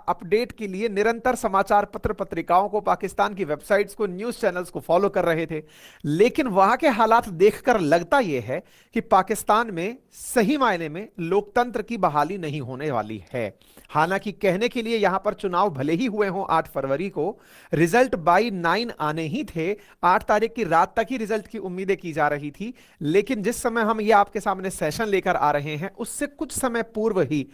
Update के लिए निरंतर समाचार पत्र पत्रिकाओं को, पाकिस्तान की वेबसाइट्स को, न्यूज चैनल्स को फॉलो कर रहे थे। लेकिन वहां के हालात देखकर लगता यह है कि पाकिस्तान में सही मायने में लोकतंत्र की बहाली नहीं होने वाली है। हालांकि कहने के लिए यहां पर चुनाव भले ही हुए हों 8 फरवरी को, रिजल्ट बाई 9 आने ही थे। 8 तारीख की रात तक ही रिजल्ट की उम्मीदें की जा रही थी। लेकिन जिस समय हम ये आपके सामने सेशन लेकर आ रहे हैं, उससे कुछ समय पूर्व ही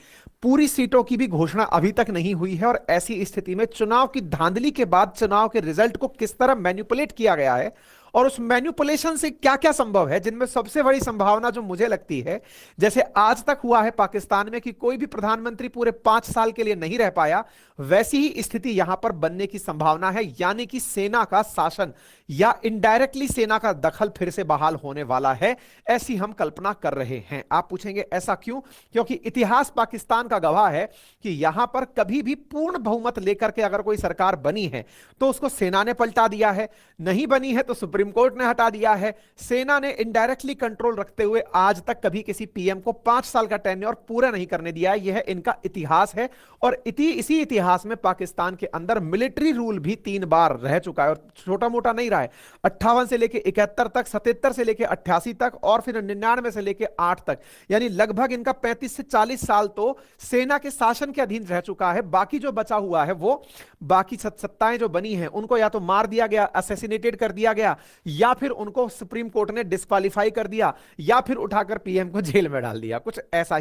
पूरी सीटों की भी घोषणा अभी तक नहीं हुई है। और ऐसी स्थिति में चुनाव की धांधली के बाद चुनाव के रिजल्ट को किस तरह मैनिपुलेट किया गया है और उस मैनिपुलेशन से क्या क्या संभव है, जिनमें सबसे बड़ी संभावना जो मुझे लगती है, जैसे आज तक हुआ है पाकिस्तान में कि कोई भी प्रधानमंत्री पूरे 5 साल के लिए नहीं रह पाया, वैसी ही स्थिति यहां पर बनने की संभावना है। यानी कि सेना का शासन या इनडायरेक्टली सेना का दखल फिर से बहाल होने वाला है, ऐसी हम कल्पना कर रहे हैं। आप पूछेंगे ऐसा क्यों? क्योंकि इतिहास पाकिस्तान का गवाह है कि यहां पर कभी भी पूर्ण बहुमत लेकर के अगर कोई सरकार बनी है तो उसको सेना ने पलटा दिया है, नहीं बनी है तो सुप्रीम कोर्ट ने हटा दिया है। सेना ने इनडायरेक्टली कंट्रोल रखते हुए आज तक कभी किसी पीएम को 5 साल का टेन्योर पूरा नहीं करने दिया है। यह इनका इतिहास है। और इसी इतिहास में पाकिस्तान के अंदर मिलिट्री रूल भी 3 बार रह चुका है, और छोटा मोटा नहीं रहा है। 58 से लेके 71 तक, 77 से लेके 88 तक, और फिर 99 से लेके 8 तक, यानी लगभग इनका 35 से 40 साल तो सेना के शासन के अधीन रह चुका है। बाकी जो बचा हुआ है वो बाकी सत्ताएं जो बनी हैं उनको या तो मार दिया गया, असैसिनेटेड कर दिया गया, या फिर उनको सुप्रीम कोर्ट ने डिस्क्वालीफाई कर दिया, या फिर उठाकर पीएम को जेल में डाल दिया, कुछ ऐसा।